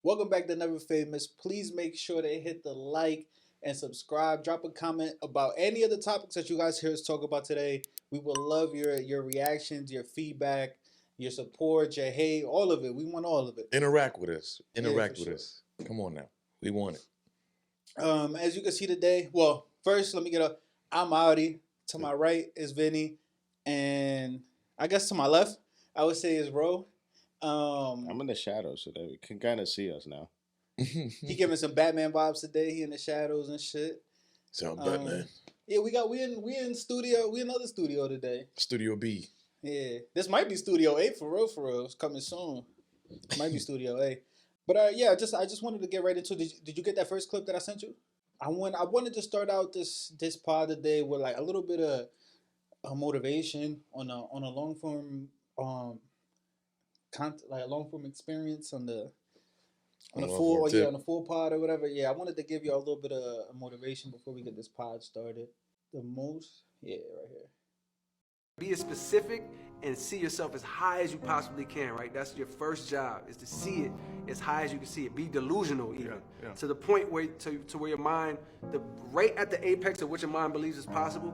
Welcome back to Never Famous. Please make sure to hit the like and subscribe. Drop a comment about any of the topics that you guys hear us talk about today. We will love your reactions, your feedback, your support, your hate, all of it. We want all of it. Interact with us. Yeah, for Interact with sure. us. Come on now. We want it. As you can see today, well, first let me get up. I'm Audi. To my right is Vinny, and I guess to my left, I would say is Ro. I'm in the shadows so that we can kind of see us now. He giving some Batman vibes today. He in the shadows and shit. Sound Batman. Yeah, we in studio. We in another studio today. Studio B. Yeah, this might be Studio A for real. For real, it's coming soon. Might be Studio A. But yeah, I just wanted to get right into. Did you get that first clip that I sent you? I wanted to start out this pod today with like a little bit of motivation on a long form like a long form experience on the on the full pod or whatever. Yeah, I wanted to give you a little bit of motivation before we get this pod started. The most, yeah, right here. Be as specific and see yourself as high as you possibly can, right? That's your first job, is to see it as high as you can see it. Be delusional even, to the point where to where your mind, right at the apex of what your mind believes is possible,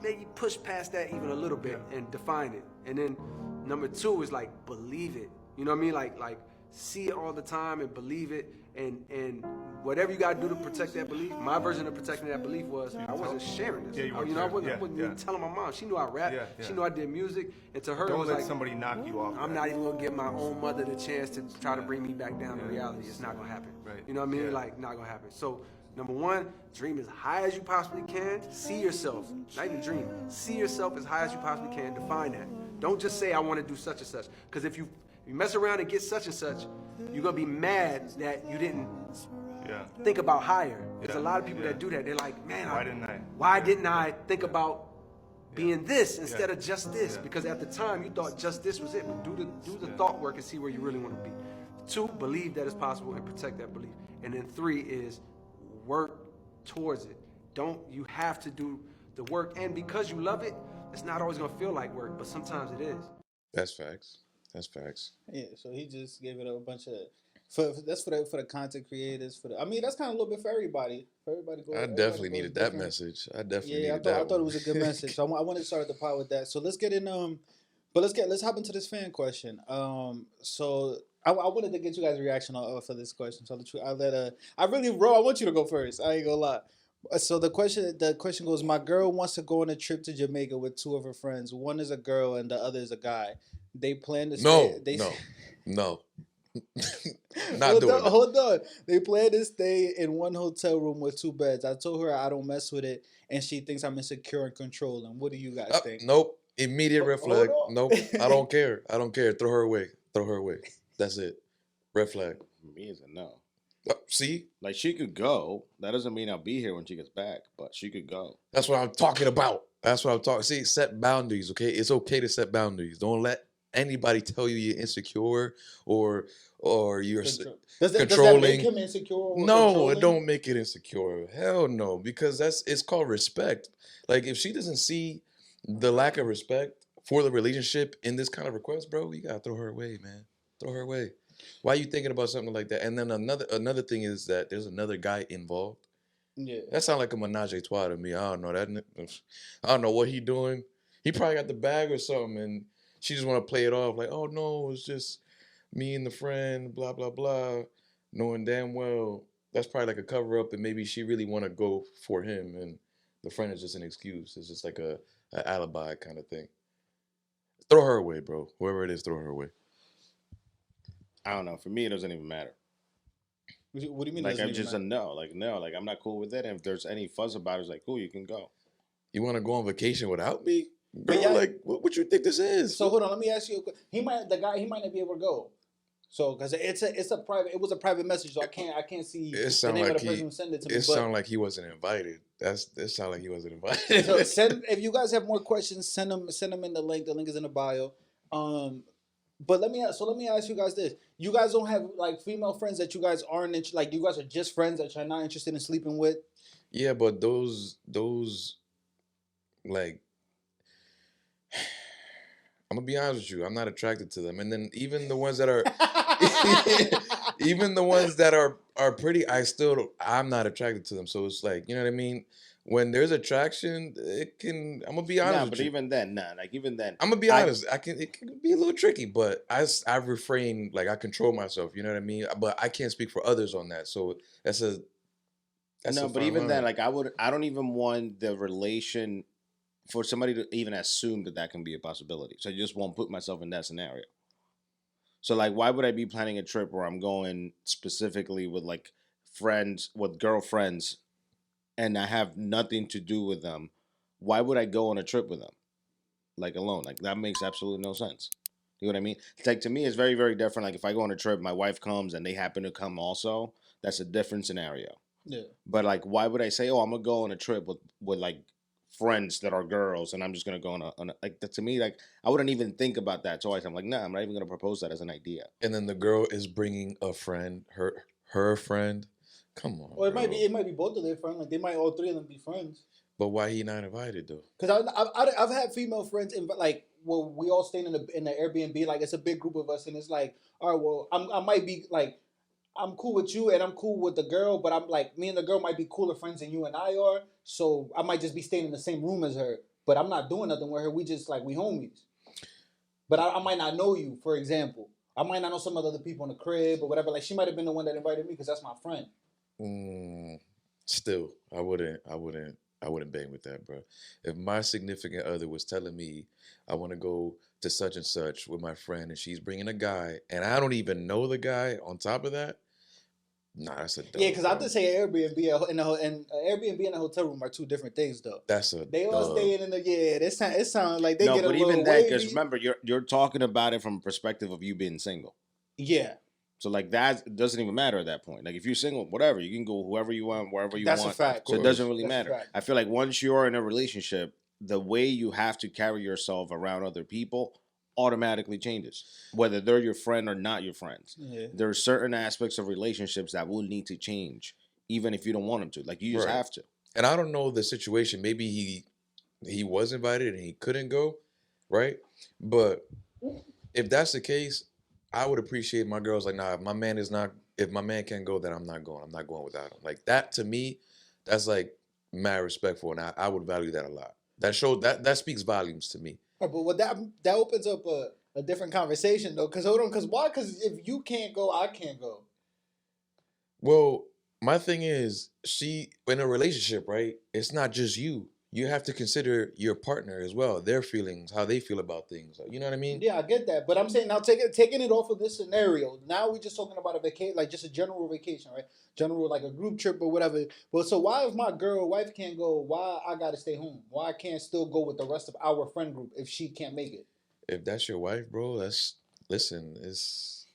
maybe push past that even a little bit and define it. And then number two is like believe it. You know what I mean? Like see it all the time and believe it, and whatever you gotta do to protect that belief. My version of protecting that belief was I wasn't sharing this. I wasn't even telling my mom. She knew I rapped. She knew I did music, and to her it was let like, somebody knock you off. I'm not even gonna give my own mother the chance to try to bring me back down to reality. It's not gonna happen. Right. You know what I mean? Like, not gonna happen. So number one, dream as high as you possibly can. See yourself, not even dream. See yourself as high as you possibly can. Define that. Don't just say I want to do such and such, because if you mess around and get such and such, you're gonna be mad that you didn't think about higher. There's a lot of people that do that. They're like, man, why didn't I think about being this instead of just this? Because at the time you thought just this was it. But do the thought work and see where you really want to be. Two, believe that it's possible and protect that belief. And then three is work towards it. You have to do the work, and because you love it, it's not always gonna feel like work, but sometimes it is. That's facts. That's facts. Yeah, so he just gave it a bunch of that's for the content creators. I mean, that's kind of a little bit for everybody. I definitely needed that message. I thought it was a good message. So I wanted to start the pod with that. So let's get in. But let's hop into this fan question. So I wanted to get you guys' reaction for this question. So I want you to go first. I ain't gonna lie. So the question goes: my girl wants to go on a trip to Jamaica with two of her friends. One is a girl and the other is a guy. They plan to stay. No. Hold on. They plan to stay in one hotel room with two beds. I told her I don't mess with it, and she thinks I'm insecure and controlling. What do you guys think? Nope. Immediate red flag. Nope. I don't care. Throw her away. That's it. Red flag. Me is a no. See? Like, she could go. That doesn't mean I'll be here when she gets back, but she could go. That's what I'm talking about. See, set boundaries, okay? It's okay to set boundaries. Don't let anybody tell you you're insecure or you're controlling. Does that make him insecure? No, it don't make it insecure. Hell no, because it's called respect. Like, if she doesn't see the lack of respect for the relationship in this kind of request, bro, you gotta throw her away, man. Throw her away. Why are you thinking about something like that? And then another thing is that there's another guy involved. Yeah, that sounds like a menage a trois to me. I don't know that. I don't know what he doing. He probably got the bag or something, and she just want to play it off like, oh no, it's just me and the friend, blah blah blah, knowing damn well that's probably like a cover up, and maybe she really want to go for him, and the friend is just an excuse. It's just like a alibi kind of thing. Throw her away, bro. Whoever it is, throw her away. I don't know. For me, it doesn't even matter. What do you mean? Like, I'm just a no. Like, no. Like, I'm not cool with it. And if there's any fuzz about it, it's like, cool, you can go. You want to go on vacation without me? Bro, like, what you think this is? So hold on, let me ask you a question. He might not be able to go. So because it was a private message, so I can't see the name of the person who sent it to me. It sounded like he wasn't invited. It sounded like he wasn't invited. So if you guys have more questions, send them in the link. The link is in the bio. But let me ask you guys this: you guys don't have like female friends that you guys aren't like you guys are just friends that you're not interested in sleeping with? Yeah, but those like, I'm gonna be honest with you, I'm not attracted to them. And then even the ones that are even the ones that are pretty, I'm not attracted to them. So it's like, you know what I mean? When there's attraction, I'm gonna be honest Nah, with but you. even then, even then, I'm gonna be honest. It can be a little tricky, but I refrain, like I control myself. You know what I mean? But I can't speak for others on that. So that's a no, but fine even then, line. like I don't even want the relation for somebody to even assume that that can be a possibility. So I just won't put myself in that scenario. So like, why would I be planning a trip where I'm going specifically with like friends, with girlfriends, and I have nothing to do with them? Why would I go on a trip with them, like alone? Like that makes absolutely no sense. You know what I mean? It's like to me, it's very, very different. Like if I go on a trip, my wife comes and they happen to come also. That's a different scenario. Yeah. But like, why would I say, "Oh, I'm gonna go on a trip with like friends that are girls, and I'm just gonna go on a like that?" To me, like I wouldn't even think about that twice. I'm like, nah, I'm not even gonna propose that as an idea. And then the girl is bringing a friend, her friend. Come on, Or it bro. might be both of their friends. Like they might all three of them be friends. But why he not invited though? Because I've had female friends like well we all staying in the Airbnb, like it's a big group of us, and it's like, all right, well I might be like, I'm cool with you and I'm cool with the girl, but I'm like, me and the girl might be cooler friends than you and I are, so I might just be staying in the same room as her, but I'm not doing nothing with her. We just like, we homies. But I might not know you, for example. I might not know some of the other people in the crib or whatever. Like she might have been the one that invited me because that's my friend. Still, I wouldn't bang with that, bro. If my significant other was telling me I want to go to such and such with my friend, and she's bringing a guy, and I don't even know the guy. On top of that, nah, that's a dub. Yeah, because I have to say Airbnb and Airbnb and a hotel room are two different things, though. They all staying in the it sounds like they No, get but a little even then, because wavy. remember, you're talking about it from a perspective of you being single. Yeah. So like that it doesn't even matter at that point. Like if you're single, whatever, you can go whoever you want, wherever you That's want. a fact. So it doesn't really That's matter. I feel like once you're in a relationship, the way you have to carry yourself around other people automatically changes, whether they're your friend or not your friends. Yeah. There are certain aspects of relationships that will need to change, even if you don't want them to. Like you just have to. And I don't know the situation. Maybe he was invited and he couldn't go, right? But if that's the case, I would appreciate my girls like, nah, if my man can't go, then I'm not going. I'm not going without him. Like that to me, that's like mad respectful, and I would value that a lot. That speaks volumes to me. Right, but what that opens up a different conversation though. Because hold on, because why? Because if you can't go, I can't go. Well, my thing is, she in a relationship, right? It's not just you. You have to consider your partner as well, their feelings, how they feel about things. You know what I mean? Yeah, I get that, but I'm saying now taking it off of this scenario. Now we're just talking about a vacation, like just a general vacation, right? General like a group trip or whatever. But so why if my wife can't go, why I gotta stay home? Why I can't still go with the rest of our friend group if she can't make it? If that's your wife, bro, it's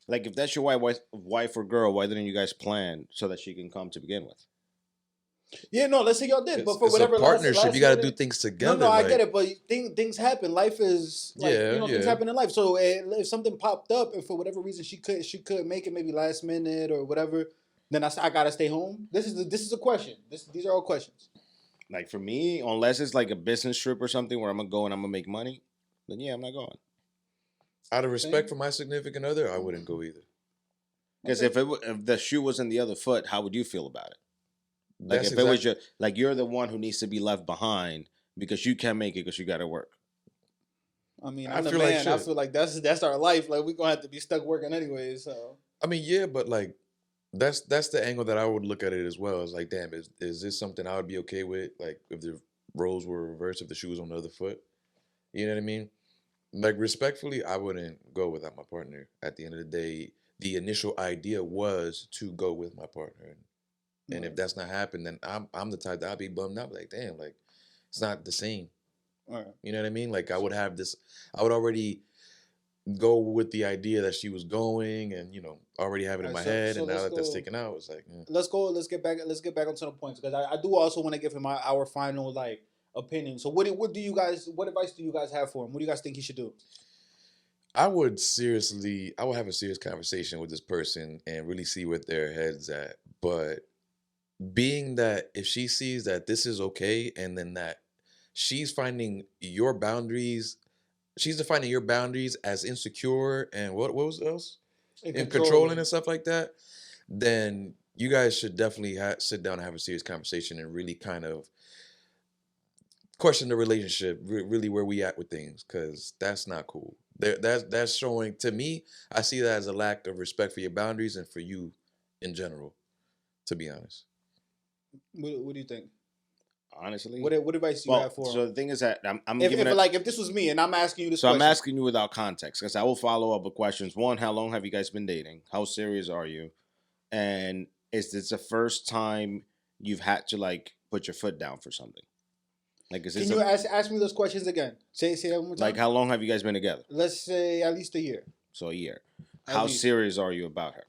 like if that's your wife or girl, why didn't you guys plan so that she can come to begin with? Yeah, no, let's say y'all did, but for it's whatever a partnership, last you got to minute, do things together. No, I get it, but things happen. Life is like things happen in life. So if something popped up, and for whatever reason she could make it, maybe last minute or whatever, then I gotta stay home. This is a question. These are all questions. Like for me, unless it's like a business trip or something where I'm gonna go and I'm gonna make money, then yeah, I'm not going. Out of respect for my significant other, I wouldn't go either. Because if the shoe was in the other foot, how would you feel about it? Like if it was you're the one who needs to be left behind because you can't make it because you got to work. I mean, I'm the man. I feel like that's our life. Like we're gonna have to be stuck working anyway. So I mean, yeah, but like that's the angle that I would look at it as well. It's like, damn, is this something I would be okay with? Like if the roles were reversed, if the shoe was on the other foot, you know what I mean? Like respectfully, I wouldn't go without my partner. At the end of the day, the initial idea was to go with my partner. And if that's not happening, then I'm the type that I'd be bummed out. Like, damn, like it's not the same. Right. You know what I mean? Like I would already go with the idea that she was going, and already have it in my head. And now that that's taken out, it's like let's go. Let's get back onto the points because I do also want to give him our final like opinion. So what advice do you guys have for him? What do you guys think he should do? I would have a serious conversation with this person and really see what their head's at. But being that if she sees that this is okay, and then that she's defining your boundaries as insecure and what was else? And controlling and stuff like that. then you guys should definitely sit down and have a serious conversation and really kind of question the relationship, really where we at with things, because that's not cool. That's showing, to me, I see that as a lack of respect for your boundaries and for you in general, to be honest. What do you think? Honestly, what advice do you have for him? So the thing is that I'm if this was me and I'm asking you this, so question. I'm asking you without context, because I will follow up with questions. One, how long have you guys been dating? How serious are you? And is this the first time you've had to like put your foot down for something? Like, is this Can you ask me those questions again? Say that one more time. Like, how long have you guys been together? Let's say at least a year. So a year. How serious are you about her?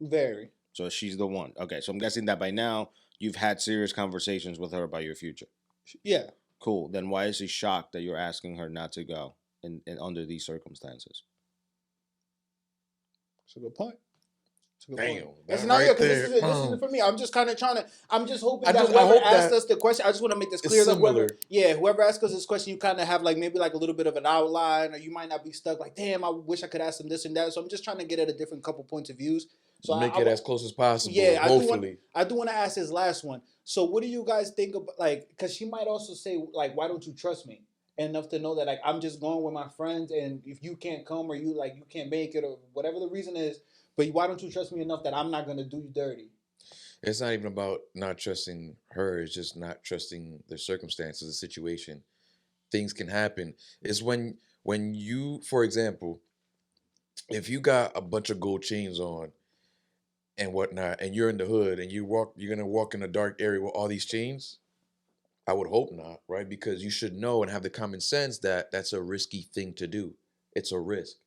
Very. So she's the one. Okay, so I'm guessing that by now you've had serious conversations with her about your future. Yeah. Cool. Then why is she shocked that you're asking her not to go in under these circumstances? That's a good point. Damn. That's not right this isn't for me. I'm just kind of trying to. I'm just hoping that whoever asked us the question. I just want to make this clear. That whoever asked us this question, you kind of have like maybe like a little bit of an outline, or you might not be stuck. Like, damn, I wish I could ask them this and that. So I'm just trying to get at a different couple points of views. So make it as close as possible. Yeah, hopefully. I do want to ask this last one. So what do you guys think about, like, because she might also say like, why don't you trust me enough to know that like I'm just going with my friends, and if you can't come or you can't make it or whatever the reason is. But why don't you trust me enough that I'm not going to do you dirty? It's not even about not trusting her. It's just not trusting the circumstances, the situation. Things can happen. It's when you, for example, if you got a bunch of gold chains on and whatnot, and you're in the hood and you're going to walk in a dark area with all these chains, I would hope not, right? Because you should know and have the common sense that that's a risky thing to do. It's a risk.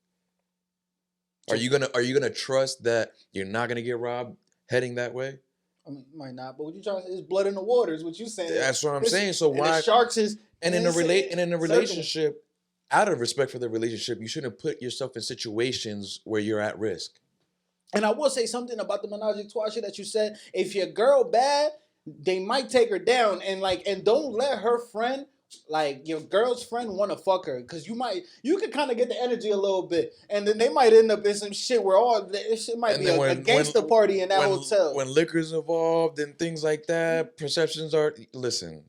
Are you gonna trust that you're not gonna get robbed heading that way? I mean, might not, but what you trying to say is blood in the water is what you saying. That's what I'm saying. So why sharks is in a relationship, out of respect for the relationship, you shouldn't put yourself in situations where you're at risk. And I will say something about the menage a trois shit that you said. If your girl bad, they might take her down, and don't let her friend. Like your girl's friend want to fuck her, because you could kind of get the energy a little bit, and then they might end up in some shit where this shit might be a gangster party in that hotel. When liquor's involved and things like that, perceptions are. Listen,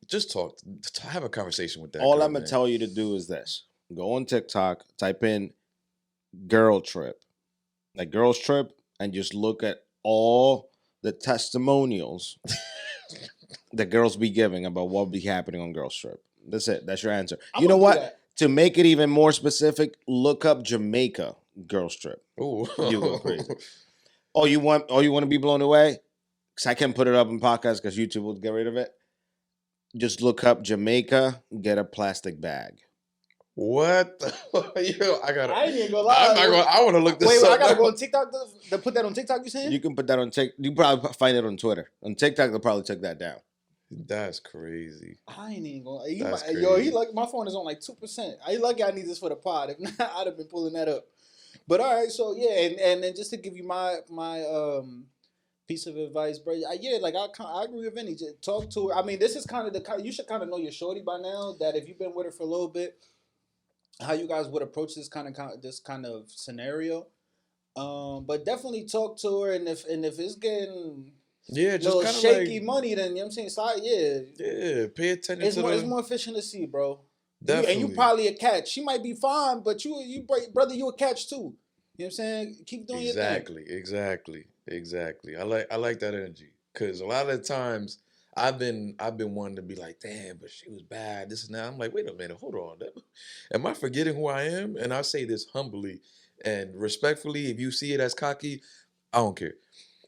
just talk. Have a conversation with that. All I'm gonna tell you to do is this: go on TikTok, type in "girl trip," like girls trip, and just look at all the testimonials that girls be giving about what be happening on Girls Trip. That's it. That's your answer. You know what? To make it even more specific, look up Jamaica Girls Trip. Ooh. You go crazy. You want to be blown away? Because I can't put it up in podcast because YouTube will get rid of it. Just look up Jamaica, get a plastic bag. What? I ain't even gonna lie. I want to look this up. Wait, I gotta go on TikTok to put that on TikTok. You saying? You can put that on TikTok. You probably find it on Twitter. On TikTok, they'll probably take that down. That's crazy. I ain't even gonna. He like my phone is on like 2%. I lucky I need this for the pod. If not, I'd have been pulling that up. But all right, so yeah, and then just to give you my piece of advice, bro. I agree with Vinny. Just talk to her. I mean, this is kind of you should kind of know your shorty by now. That if you've been with her for a little bit, how you guys would approach this kind of scenario. But definitely talk to her, and if it's getting just kind of shaky money, then you know what I'm saying, slide, pay attention. It's more efficient to see, bro. Definitely. And you probably a catch. She might be fine, but you brother, you a catch too. You know what I'm saying? Keep doing your thing. Exactly. I like that energy, because a lot of the times I've been wanting to be like, damn, but she was bad, this and that. I'm like, wait a minute, hold on. Am I forgetting who I am? And I say this humbly and respectfully. If you see it as cocky, I don't care.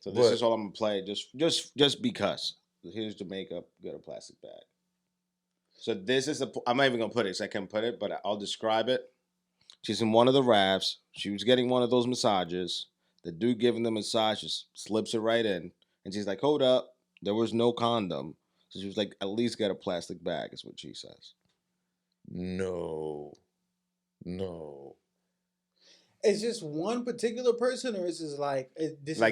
So this is all I'm gonna play, just because. Here's Jamaica, get a plastic bag. So this is I'm not even gonna put it, so I can put it, but I'll describe it. She's in one of the rafts. She was getting one of those massages. The dude giving the massage just slips it right in, and she's like, "Hold up, there was no condom." So she was like, "At least get a plastic bag," is what she says. No. It's just one particular person, or is this like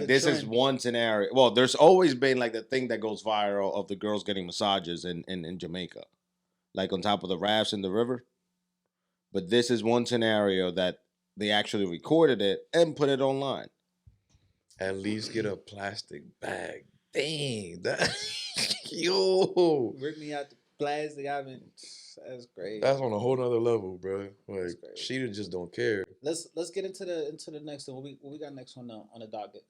this is one scenario? Well, there's always been like the thing that goes viral of the girls getting massages in Jamaica, like on top of the rafts in the river. But this is one scenario that they actually recorded it and put it online. At least get a plastic bag. Dang, that yo. Rip me out the plastic. I mean, that's crazy. That's on a whole nother level, bro. Like she just don't care. Let's get into the next one. What we got next on the docket?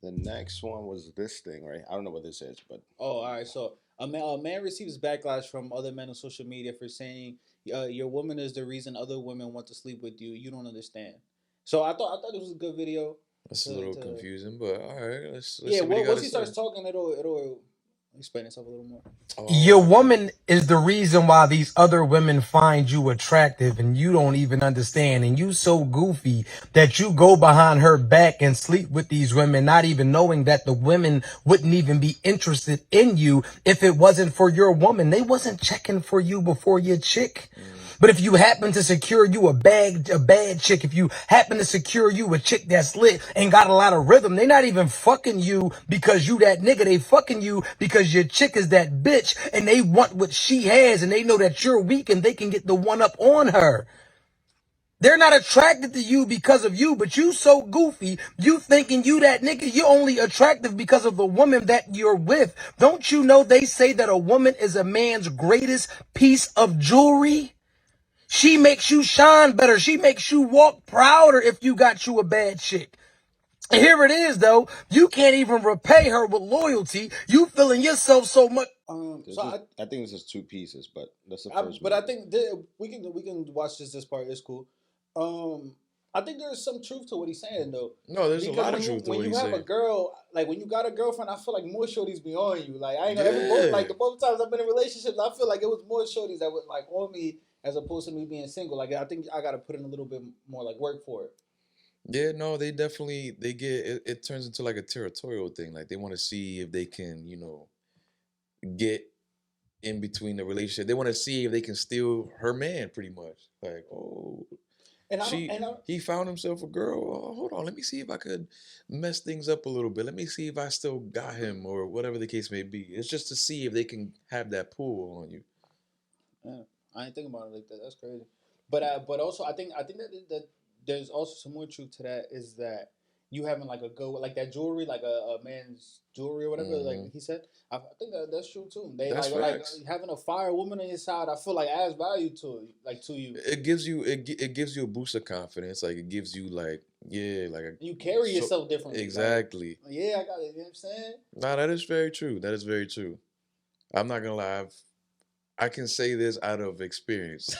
The next one was this thing, right? I don't know what this is, but all right. So a man receives backlash from other men on social media for saying your woman is the reason other women want to sleep with you. You don't understand. So I thought this was a good video. It's a little confusing, but all right. Let's yeah. Once he starts talking, it'll explain itself a little more. Your woman is the reason why these other women find you attractive and you don't even understand. And you so goofy that you go behind her back and sleep with these women, not even knowing that the women wouldn't even be interested in you if it wasn't for your woman. They wasn't checking for you before your chick. But if you happen to secure you a bad chick, if you happen to secure you a chick that's lit and got a lot of rhythm, they not even fucking you because you that nigga. They fucking you because your chick is that bitch and they want what she has and they know that you're weak and they can get the one up on her. They're not attracted to you because of you, but you so goofy, you thinking you that nigga, you're only attractive because of the woman that you're with. Don't you know they say that a woman is a man's greatest piece of jewelry? She makes you shine better. She makes you walk prouder if you got you a bad chick. And here it is, though. You can't even repay her with loyalty. You feeling yourself so much. I think it's just two pieces, but that's the first. But I think we can watch this part. It's cool. I think there's some truth to what he's saying, though. No, there's a lot of truth to what he's saying. When you have a girl, like when you got a girlfriend, I feel like more shorties be on you. Like I ain't know, like the both times I've been in relationships, I feel like it was more shorties that would like on me as opposed to me being single. Like I think I got to put in a little bit more like work for it. Yeah, no, they definitely get it. It turns into like a territorial thing. Like they want to see if they can, get in between the relationship. They want to see if they can steal her man, pretty much. Like, oh. He found himself a girl. Oh, hold on, let me see if I could mess things up a little bit. Let me see if I still got him or whatever the case may be. It's just to see if they can have that pull on you. Yeah, I ain't thinking about it like that. That's crazy. But also I think that there's also some more truth to that is that you having like a go like that jewelry, like a man's jewelry or whatever, like he said. I think that's true too. They like having a fire woman on your side. I feel like adds value to you. It gives you a boost of confidence. Like it gives you like you carry yourself differently. Exactly. Like, yeah, I got it. You know what I'm saying? Nah, that is very true. That is very true. I'm not gonna lie. I can say this out of experience.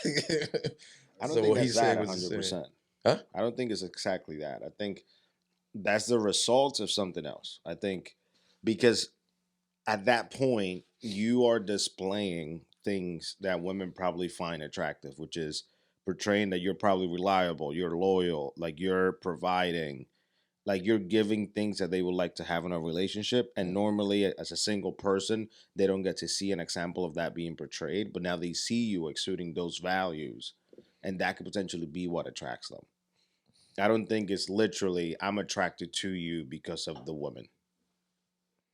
I don't think that's that 100%. Huh? I don't think it's exactly that. I think that's the result of something else. I think because at that point you are displaying things that women probably find attractive, which is portraying that you're probably reliable, you're loyal, like you're providing, like you're giving things that they would like to have in a relationship. And normally as a single person, they don't get to see an example of that being portrayed, but now they see you exuding those values and that could potentially be what attracts them. I don't think it's literally I'm attracted to you because of the woman,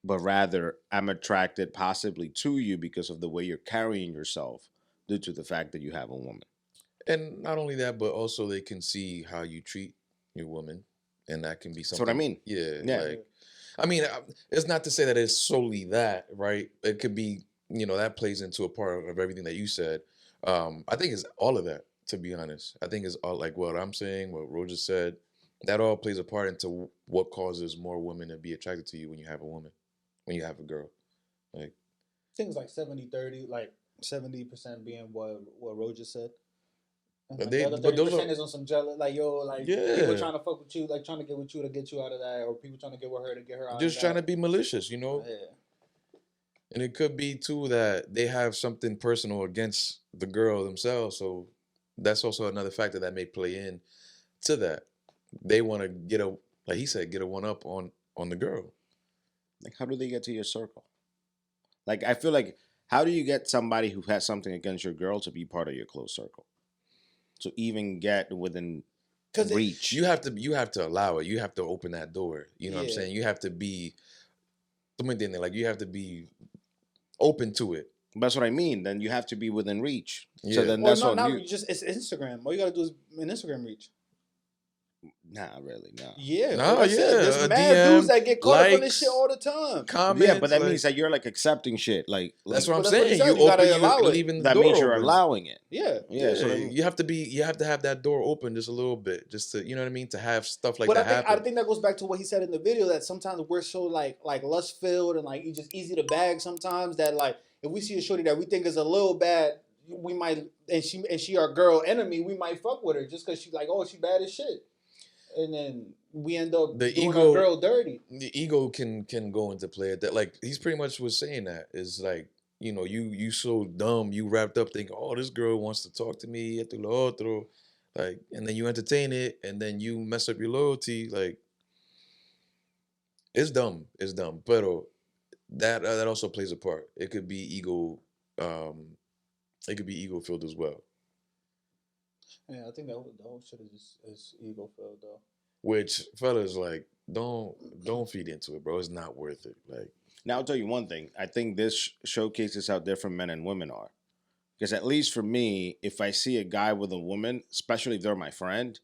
but rather I'm attracted possibly to you because of the way you're carrying yourself due to the fact that you have a woman. And not only that, but also they can see how you treat your woman, and that can be something. That's what I mean. Yeah. Like, I mean, it's not to say that it's solely that, right? It could be, that plays into a part of everything that you said. I think it's all of that. To be honest, I think it's all like what I'm saying, what Roger said. That all plays a part into what causes more women to be attracted to you when you have a woman, when you have a girl. Like things like 70-30, like 70% being what Roger said. And like the other 30% is on some jealous, like people trying to fuck with you, like trying to get with you to get you out of that, or people trying to get with her to get her out. Just of trying that. to be malicious, Yeah. And it could be too that they have something personal against the girl themselves, so that's also another factor that may play in to that. They want to get like he said, get a one up on the girl. Like, how do they get to your circle? Like, I feel like, how do you get somebody who has something against your girl to be part of your close circle? To even get within reach. You have to allow it. You have to open that door. You know what I'm saying? You have to be like you have to be open to it. That's what I mean. Then you have to be within reach. Yeah. So then that's on you. It's Instagram. All you gotta do is an Instagram reach. Nah, really, no. Yeah, no, yeah. There's mad DM, dudes that get caught up in this likes, shit all the time. comments. Yeah, but that means that you're like accepting shit. That's what I'm that's what he saying. said. You You gotta open, allow it. leaving the that door means you're open. allowing it. Yeah. Yeah. So you have to have that door open just a little bit, just to, you know what I mean, to have stuff like But that happen. I think that goes back to what he said in the video, that sometimes we're so like lust filled and like it's just easy to bag sometimes, that like if we see a shorty that we think is a little bad, we might, and she our girl enemy, we might fuck with her just because she's like, oh, she bad as shit, and then we end up doing our girl dirty. The ego can go into play at that. Like he's pretty much was saying that is like, you know, you so dumb, you wrapped up thinking, oh, this girl wants to talk to me, esto lo otro, like, and then you entertain it, and then you mess up your loyalty. Like, it's dumb, but that also plays a part. It could be ego, filled as well. Yeah, I think the whole shit is ego filled though. Which fellas, like, don't feed into it, bro. It's not worth it. Like, now I'll tell you one thing. I think this showcases how different men and women are. Because at least for me, if I see a guy with a woman, especially if they're my friend,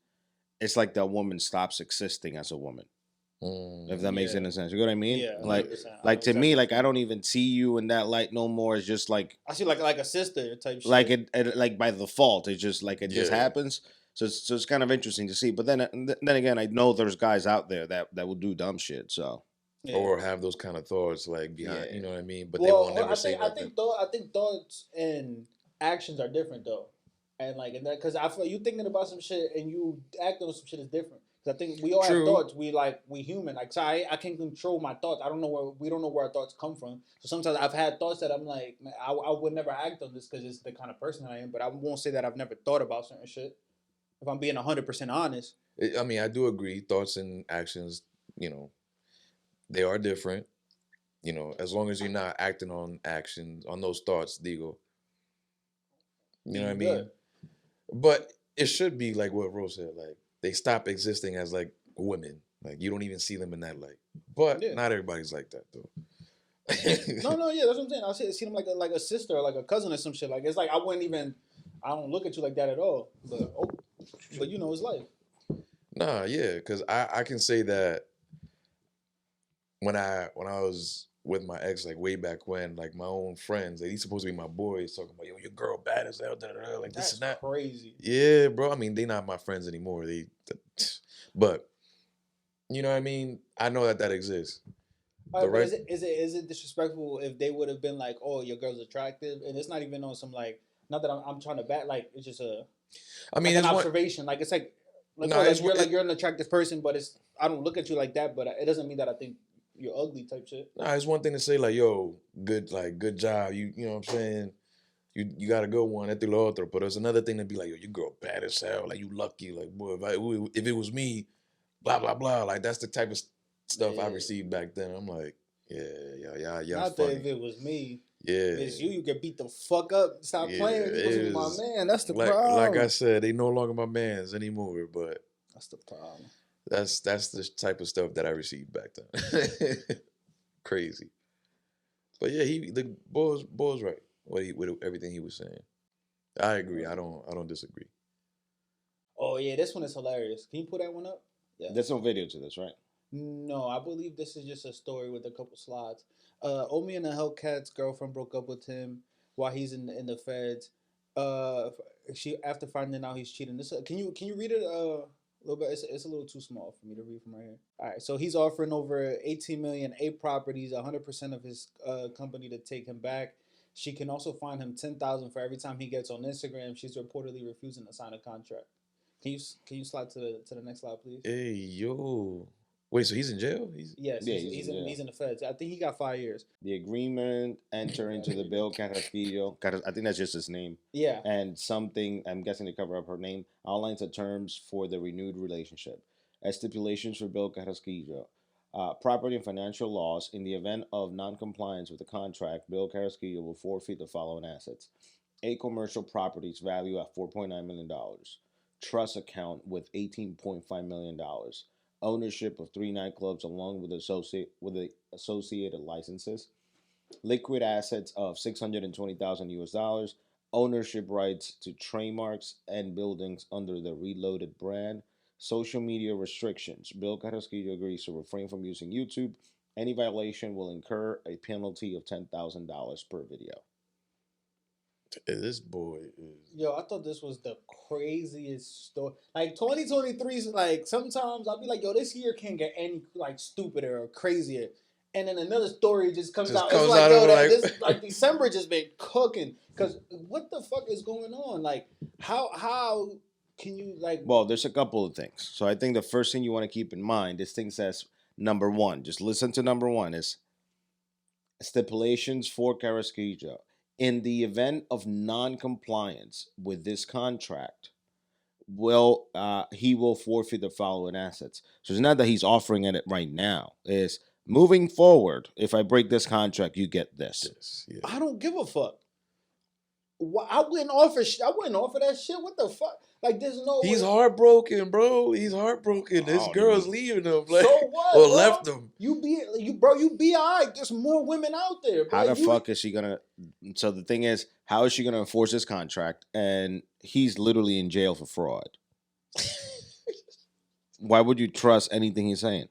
it's like that woman stops existing as a woman. If that makes any sense. You know what I mean? Yeah. Like to me, like I don't even see you in that light no more. It's just like I see like a sister type shit. Like it like by default, it's just like it just happens. So it's kind of interesting to see. But then again, I know there's guys out there that will do dumb shit. So or have those kind of thoughts like behind, you know what I mean? But they won't never say nothing. I think thoughts and actions are different though, and like in that, because I feel you thinking about some shit and you acting on some shit is different. Because I think we all have thoughts. We human. Like, so I can't control my thoughts. We don't know where our thoughts come from. So sometimes I've had thoughts that I'm like, man, I would never act on this because it's the kind of person I am. But I won't say that I've never thought about certain shit. If I'm being 100% honest. I mean, I do agree. Thoughts and actions, you know, they are different. You know, as long as you're not acting on actions, on those thoughts, Digo. You know what I mean? But it should be like what Rose said, like, they stop existing as like women. Like you don't even see them in that light. But not everybody's like that though. No, yeah, that's what I'm saying. I see them like a sister or like a cousin or some shit. Like it's like I don't look at you like that at all. But you know, it's life. Nah, yeah, because I can say that when I was with my ex, like way back when, like my own friends, like, he's supposed to be my boys, talking about, yo, your girl bad as hell, like that's this and that. Crazy. Yeah, bro. I mean, they not my friends anymore. But you know what I mean? I know that exists. Right, is it disrespectful if they would have been like, oh, your girl's attractive, and it's not even on some like, not that I'm trying to bat, like it's just an observation. Like it's like you're an attractive person, but I don't look at you like that, but it doesn't mean that I think you're ugly type shit. Nah, it's one thing to say like, yo, good job. You know what I'm saying? You got a good one, esto y lo otro. But it's another thing to be like, yo, your girl bad as hell. Like, you lucky. Like, boy, if it was me, blah, blah, blah. Like, that's the type of stuff I received back then. I'm like, yeah. Not funny. that if it was me. Yeah. It's you get beat the fuck up. Stop playing. You're my man. That's the problem. Like I said, they no longer my mans anymore, but that's the problem. That's the type of stuff that I received back then. Crazy. But yeah, the boy was right with everything he was saying. I agree. I don't disagree. Oh yeah, this one is hilarious. Can you put that one up? Yeah. There's no video to this, right? No, I believe this is just a story with a couple slides. OMI In A HELLCAT's girlfriend broke up with him while he's in the feds. She after finding out he's cheating. Can you read it a little bit? It's a little too small for me to read from right here. All right, so he's offering over 18 million, 8 properties, 100% of his company to take him back. She can also fine him 10,000 for every time he gets on Instagram. She's reportedly refusing to sign a contract. Can you slide to the next slide, please? Hey yo. Wait, so he's in jail? He's in the feds. I think he got 5 years. The agreement enter into the bill, Carrasquillo. I think that's just his name. Yeah. And something, I'm guessing to cover up her name, outlines the terms for the renewed relationship. As stipulations for Bill Carrasquillo. Property and financial loss. In the event of non-compliance with the contract, Bill Carrasquillo will forfeit the following assets. 8 commercial properties valued at $4.9 million. Trust account with $18.5 million. Ownership of 3 nightclubs along with the associated licenses, liquid assets of $620,000 ownership rights to trademarks and buildings under the Reloaded brand, social media restrictions. Bill Carrasquillo agrees to refrain from using YouTube. Any violation will incur a penalty of $10,000 per video. This boy is. Yo, I thought this was the craziest story. Like 2023, like sometimes I'll be like, yo, this year can't get any like stupider or crazier. And then another story just comes out. It's like, yo, this like December just been cooking. Cause what the fuck is going on? Like, how can you like? Well, there's a couple of things. So I think the first thing you want to keep in mind is things as number one. Just listen to number one is stipulations for Carrasquillo. In the event of non-compliance with this contract, he will forfeit the following assets. So it's not that he's offering it right now. It's moving forward. If I break this contract, you get this. Yes, yeah. I don't give a fuck. I wouldn't offer that shit. What the fuck? Like, there's no. He's heartbroken, bro. He's heartbroken. This girl's leaving him. Like, so what? Or bro? Left him. You be alright. There's more women out there. Bro. How the fuck is she gonna? So the thing is, how is she gonna enforce this contract? And he's literally in jail for fraud. Why would you trust anything he's saying?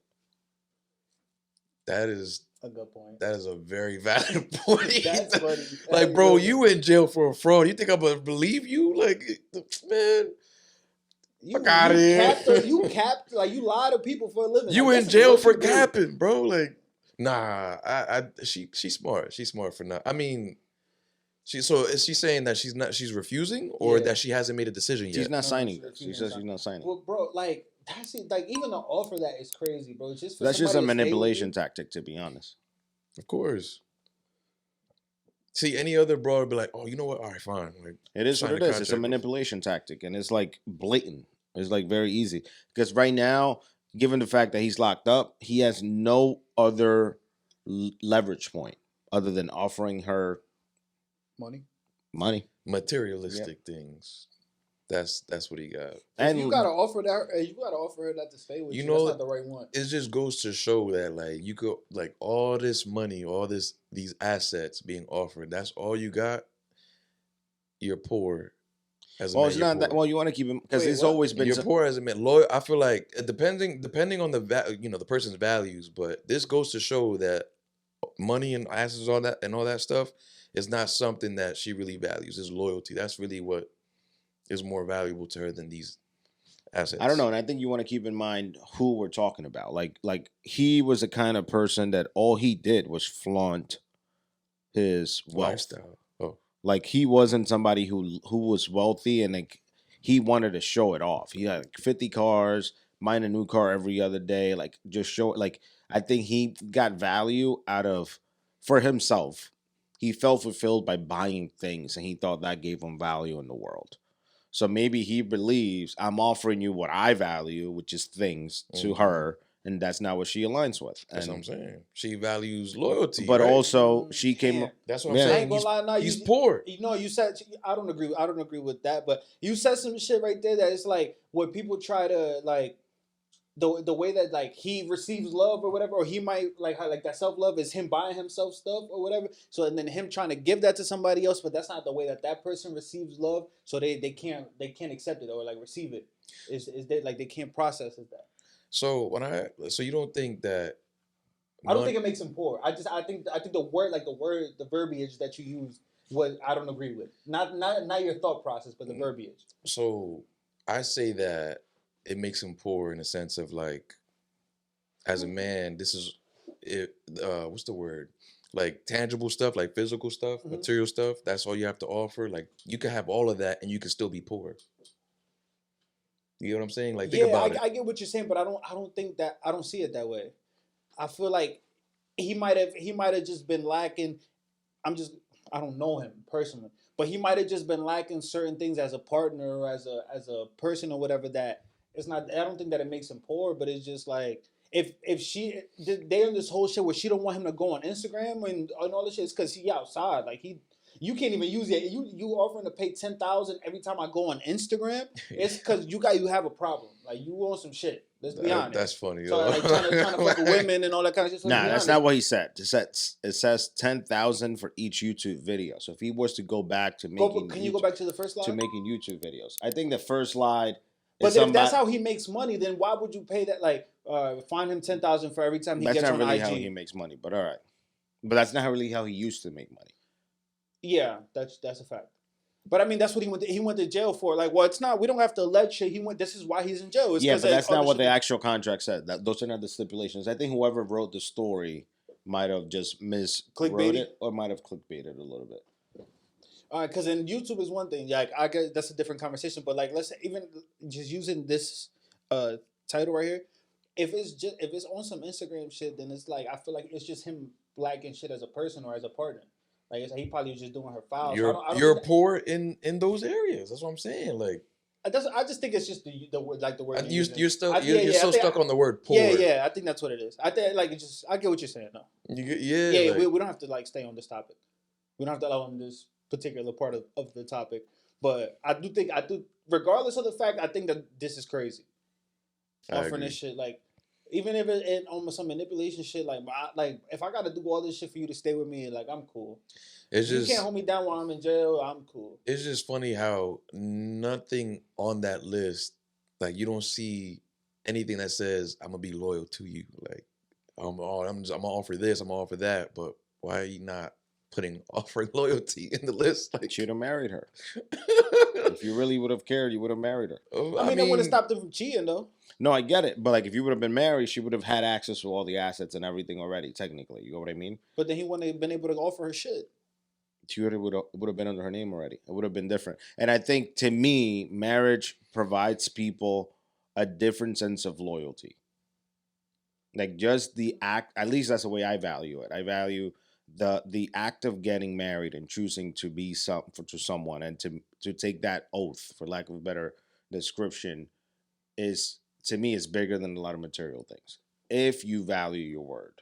That is a good point. That is a very valid point. That's funny. Like, bro, you in jail for a fraud. You think I'm gonna believe you? Like, man, fuck out of here. You capped, like, you lie to people for a living. You like, in jail for capping, bro. Like, nah, she's smart. She's smart for now. I mean, so is she saying that she's refusing, or that she hasn't made a decision yet? She's not signing. She says she's not signing. Well, bro, like, that's it. Like, even the offer that is crazy, bro. That's just a manipulation tactic, to be honest. Of course. See, any other bro would be like, "Oh, you know what? All right, fine." Like, it is what it is. It's a manipulation tactic, and it's like blatant. It's like very easy because right now, given the fact that he's locked up, he has no other leverage point other than offering her money, materialistic things. That's what he got. And you gotta offer that. You gotta offer her that to stay with you. That's not the right one. It just goes to show that, like, you could, like, all this money, these assets being offered. That's all you got. You're poor. As a man, it's not that. Well, you want to keep him because it's always been. You're poor as a man. Loyal. I feel like depending on the person's values, but this goes to show that money and assets, all that stuff is not something that she really values. It's loyalty. That's really what is more valuable to her than these assets. I don't know, and I think you want to keep in mind who we're talking about. Like he was the kind of person that all he did was flaunt his wealth. Lifestyle. Oh, like he wasn't somebody who was wealthy and like he wanted to show it off. He had like 50 cars, buying a new car every other day. Like just show it. Like I think he got value out of for himself. He felt fulfilled by buying things, and he thought that gave him value in the world. So maybe he believes I'm offering you what I value, which is things, to her, and that's not what she aligns with. That's what I'm saying. She values loyalty, but also she came. That's what I'm saying. He's poor. You said I don't agree with that, but you said some shit right there that it's like what people try to like. The way that like he receives love or whatever, or he might like how like that self-love is him buying himself stuff or whatever. So and then him trying to give that to somebody else, but that's not the way that person receives love. So they can't accept it or like receive it. Is they like they can't process it that. So you don't think that? I don't think it makes him poor. I think the verbiage that you use I don't agree with. Not your thought process, but the verbiage. So I say that it makes him poor in a sense of like, as a man, this is it. What's the word? Like tangible stuff, like physical stuff, material stuff. That's all you have to offer. Like you can have all of that and you can still be poor. You know what I'm saying? Like think about it. I get what you're saying, but I don't see it that way. I feel like he might have just been lacking. I don't know him personally, but he might have just been lacking certain things as a partner or as a person or whatever that. It's not. I don't think that it makes him poor, but it's just like if they on this whole shit where she don't want him to go on Instagram and all this shit, it's because he outside. Like you can't even use it. You offering to pay $10,000 every time I go on Instagram. It's because you have a problem. Like you want some shit. Let's be honest. That's funny. So like trying to fuck with women and all that kind of shit. So nah, that's not what he said. It says $10,000 for each YouTube video. So if he was to go back to making, can you go back to the first slide? To making YouTube videos, I think the first slide But if that's how he makes money, then why would you pay that? Like, find him $10,000 for every time he gets on IG. That's not really how he makes money, but all right. But that's not really how he used to make money. Yeah, that's a fact. But I mean, that's what he went to jail for. Like, well, it's not. We don't have to allege shit. This is why he's in jail. It's but that's not what the actual contract said. Those are not the stipulations. I think whoever wrote the story might have just miswrote it or might have clickbaited a little bit. All right, because in YouTube is one thing. Like, I guess that's a different conversation. But like, let's say even just using this title right here, if it's on some Instagram shit, then it's like I feel like it's just him blagging shit as a person or as a partner. Like he probably was just doing her files. You're poor in those areas. That's what I'm saying. Like, I just think it's just the word, like the word. You're still stuck on the word poor. Yeah. I think that's what it is. I think like it's just I get what you're saying. No. Like, we don't have to like stay on this topic. We don't have to on this particular part of the topic. But I do regardless of the fact, I think that this is crazy. Offering this shit, like, even if it's on some manipulation shit, like if I gotta do all this shit for you to stay with me, like, I'm cool. You can't hold me down while I'm in jail, I'm cool. It's just funny how nothing on that list, like, you don't see anything that says I'm gonna be loyal to you. Like, I'm gonna offer this, I'm gonna offer that, but why are you not offering loyalty in the list? Like, you'd have married her. If you really would have cared, you would have married her. I mean, that would have stopped them from cheating, though. No, I get it. But, like, if you would have been married, she would have had access to all the assets and everything already, technically. You know what I mean? But then he wouldn't have been able to offer her shit. She would have been under her name already. It would have been different. And I think, to me, marriage provides people a different sense of loyalty. Like, just the act, at least that's the way I value it. I value the act of getting married and choosing to be to someone and to take that oath, for lack of a better description, is, to me, is bigger than a lot of material things. If you value your word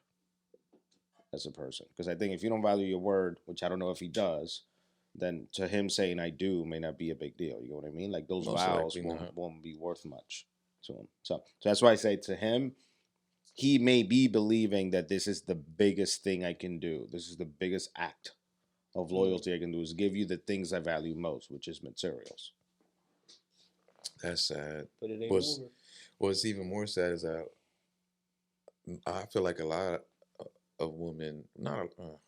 as a person. Because I think if you don't value your word, which I don't know if he does, then to him saying I do may not be a big deal. You know what I mean? Like, those vows won't be worth much to him. So that's why I say to him, he may be believing that this is the biggest thing I can do. This is the biggest act of loyalty I can do, is give you the things I value most, which is materials. That's sad. But it ain't over. What's even more sad is that I feel like a lot of women,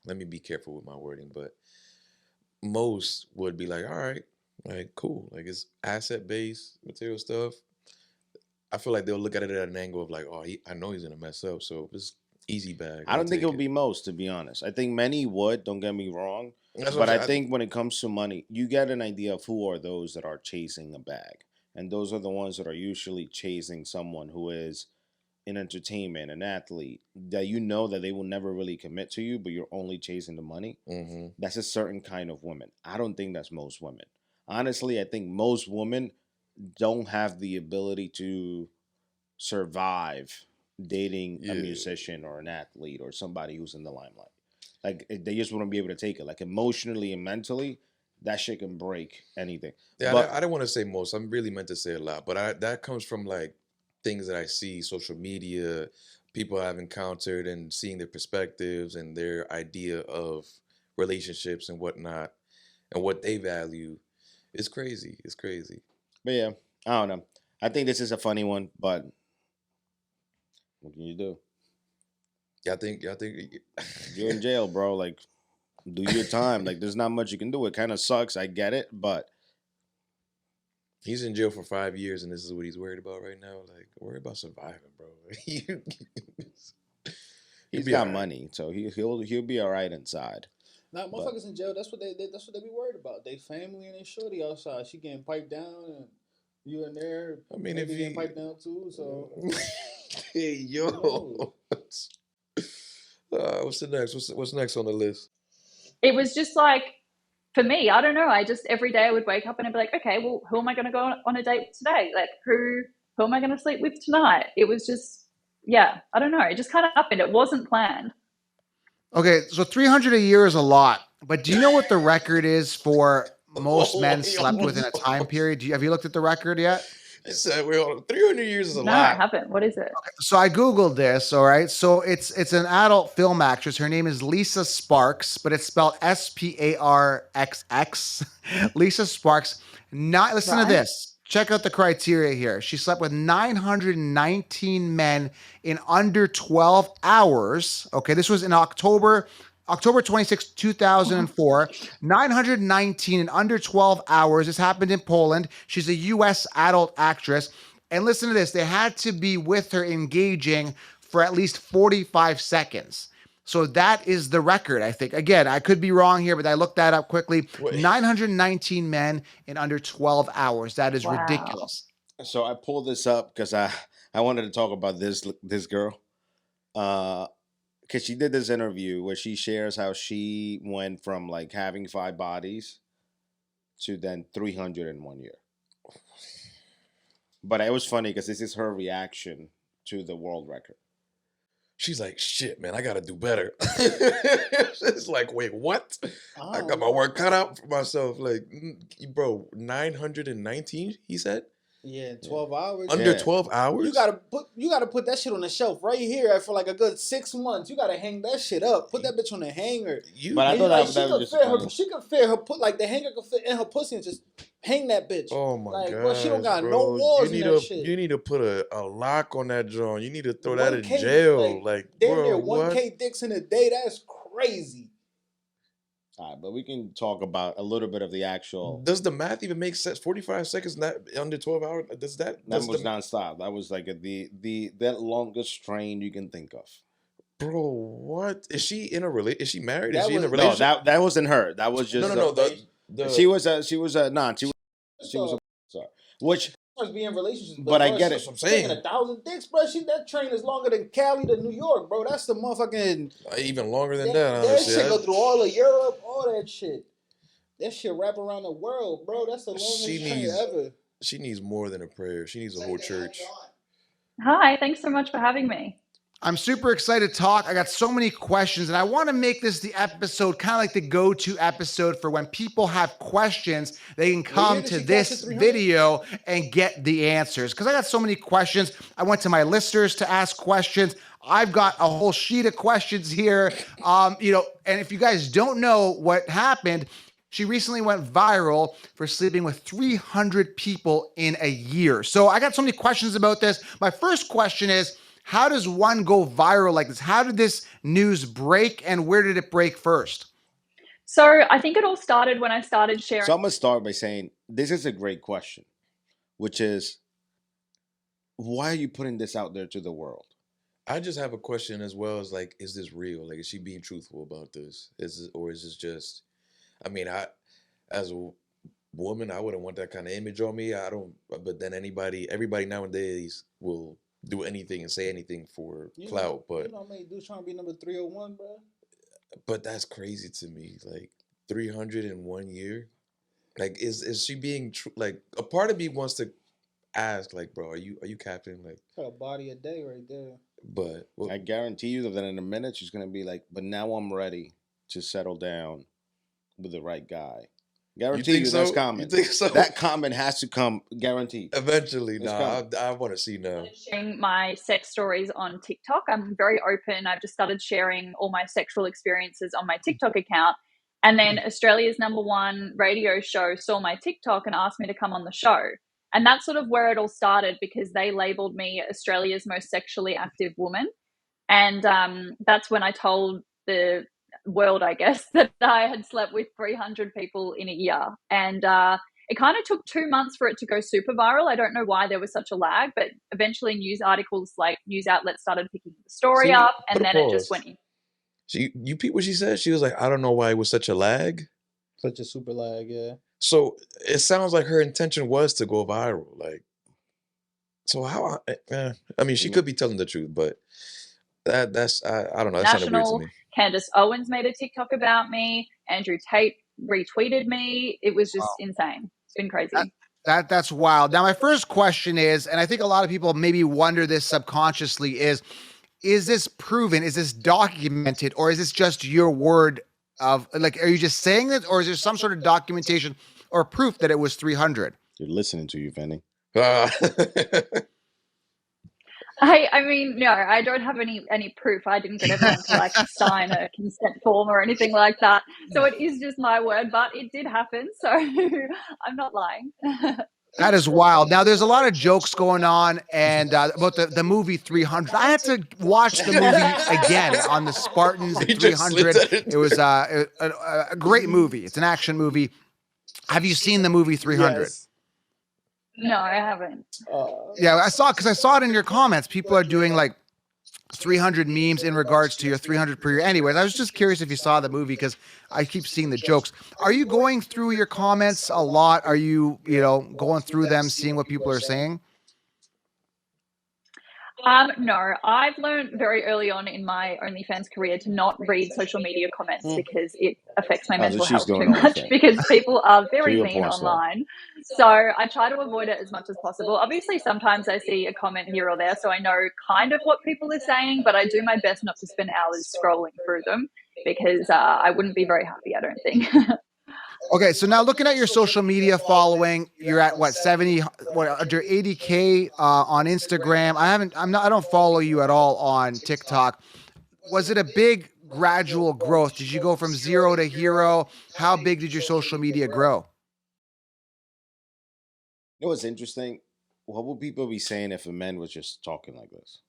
let me be careful with my wording, but most would be like, all right, like, cool. Like, it's asset-based material stuff. I feel like they'll look at it at an angle of like, oh, I know he's going to mess up, so it's easy bag. I don't think it'll be most, to be honest. I think many would, don't get me wrong. But I think when it comes to money, you get an idea of who are those that are chasing a bag. And those are the ones that are usually chasing someone who is in entertainment, an athlete, that you know that they will never really commit to you, but you're only chasing the money. Mm-hmm. That's a certain kind of woman. I don't think that's most women. Honestly, I think most women don't have the ability to survive dating a musician or an athlete or somebody who's in the limelight. Like, they just wouldn't be able to take it. Like, emotionally and mentally, that shit can break anything. Yeah, but I don't want to say most. I'm really meant to say a lot. But that comes from, like, things that I see, social media, people I've encountered, and seeing their perspectives and their idea of relationships and whatnot and what they value. It's crazy. It's crazy. But yeah, I don't know. I think this is a funny one, but what can you do? Yeah, I think you're in jail, bro. Like, do your time. Like, there's not much you can do. It kind of sucks. I get it, but he's in jail for 5 years, and this is what he's worried about right now. Like, worry about surviving, bro. He's got money, so he'll be all right inside. Now, motherfuckers in jail, that's what they be worried about. They family and they shorty outside. She getting piped down, and you in there. I mean, if you getting piped down too, so. Hey, yo. What's the next? What's next on the list? It was just like, for me, I don't know. I just, every day I would wake up and I'd be like, okay, well, who am I going to go on a date with today? Like, who am I going to sleep with tonight? It was just, yeah, I don't know. It just kind of happened. It wasn't planned. Okay, so 300 a year is a lot, but do you know what the record is for most men slept within a time period? Have you looked at the record yet? It said 300 years is a lot. No, I haven't. What is it? Okay, so I Googled this, all right? So it's an adult film actress. Her name is Lisa Sparks, but it's spelled Sparxx. Lisa Sparks. Listen to this. check out the criteria here. She slept with 919 men in under 12 hours. Okay, this was in October 26, 2004. 919 in under 12 hours. This happened in Poland. She's a U.S. adult actress. And listen to this. They had to be with her engaging for at least 45 seconds. So that is the record, I think. Again, I could be wrong here, but I looked that up quickly. Wait. 919 men in under 12 hours. That is ridiculous. So I pulled this up because I wanted to talk about this girl. Because she did this interview where she shares how she went from like having 5 bodies to then 300 in 1 year. But it was funny because this is her reaction to the world record. She's like, shit, man, I got to do better. It's like, wait, what? I got my work cut out for myself. Like, bro, 919, he said? Yeah, 12 hours. Under 12 hours? You gotta put that shit on the shelf right here for like a good 6 months. You gotta hang that shit up. Put that bitch on the hanger. But I thought that was just she could fit her put like the hanger could fit in her pussy and just hang that bitch. Oh my god. Well, she don't got no walls in that shit. You need to put a lock on that joint. You need to throw that in jail. Like damn near 1K dicks in a day. That's crazy. All right, but we can talk about a little bit of the actual. Does the math even make sense? 45 seconds, not under 12 hours. That was nonstop. That was like that longest train you can think of. Bro, what is she in a relationship? Is she married? Is she in a relationship? No, that wasn't her. That was just she was a sorry. Which must be in relationships, but I get it. That's what I'm saying. 1,000 dicks, bro. That train is longer than Cali to New York, bro. That's the motherfucking even longer than that. That shit go through all of Europe, all that shit. That shit wrap around the world, bro. That's the longest train ever. She needs more than a prayer. She needs a whole church. Hi, thanks so much for having me. I'm super excited to talk. I got so many questions, and I want to make this the episode, kind of like the go-to episode for when people have questions, they can come to this video and get the answers. Because I got so many questions. I went to my listeners to ask questions. I've got a whole sheet of questions here. And if you guys don't know what happened, she recently went viral for sleeping with 300 people in a year. So I got so many questions about this. My first question is, how does one go viral like this? How did this news break, and where did it break first? So I think it all started when I started sharing. So I'm going to start by saying, this is a great question, which is, why are you putting this out there to the world? I just have a question as well as like, is this real? Like, is she being truthful about this? Or is this just, I mean, as a woman, I wouldn't want that kind of image on me. But then everybody nowadays will do anything and say anything for clout. But how many dudes trying to be number 301, bro? But that's crazy to me. Like 300 in 1 year. Like is she being true? Like a part of me wants to ask, like, bro, are you capping? Like a body a day right there. But I guarantee you that in a minute she's gonna be like, but now I'm ready to settle down with the right guy. Guarantee you that's coming. You think so? That comment has to come, guaranteed. Eventually. I want to see now. Sharing my sex stories on TikTok. I'm very open. I've just started sharing all my sexual experiences on my TikTok account. And then Australia's #1 radio show saw my TikTok and asked me to come on the show. And that's sort of where it all started, because they labeled me Australia's most sexually active woman. And that's when I told the world, I guess, that I had slept with 300 people in a year. And it kind of took 2 months for it to go super viral. I don't know why there was such a lag, but eventually news articles, like news outlets, started picking the story up, and then it just went in. You peep what she said? She was like, I don't know why it was such a lag. Such a super lag, yeah. So it sounds like her intention was to go viral. Like, so how, I mean, she could be telling the truth, but that's I don't know. That sounded weird to me. Candace Owens made a TikTok about me. Andrew Tate retweeted me. It was just insane. It's been crazy. That's wild. Now, my first question is, and I think a lot of people maybe wonder this subconsciously, is this proven? Is this documented? Or is this just your word of, like, are you just saying it? Or is there some sort of documentation or proof that it was 300? They're listening to you, Fanny. I mean, no, I don't have any proof. I didn't get everyone to like sign a consent form or anything like that. So it is just my word, but it did happen. So I'm not lying. That is wild. Now, there's a lot of jokes going on and about the movie 300. I had to watch the movie again on the Spartans 300. It was a great movie. It's an action movie. Have you seen the movie 300? Yes. No, I haven't. Yeah, I saw it in your comments. People are doing like 300 memes in regards to your 300 per year. Anyways, I was just curious if you saw the movie because I keep seeing the jokes. Are you going through your comments a lot? Are you going through them, seeing what people are saying? No, I've learned very early on in my OnlyFans career to not read social media comments because it affects my mental health too much because people are very mean online. So I try to avoid it as much as possible. Obviously, sometimes I see a comment here or there, so I know kind of what people are saying, but I do my best not to spend hours scrolling through them because I wouldn't be very happy, I don't think. Okay, so now looking at your social media following, you're at what, 70, under 80K on Instagram. I don't follow you at all on TikTok. Was it a big gradual growth? Did you go from 0 to hero? How big did your social media grow? You know what's interesting? What would people be saying if a man was just talking like this?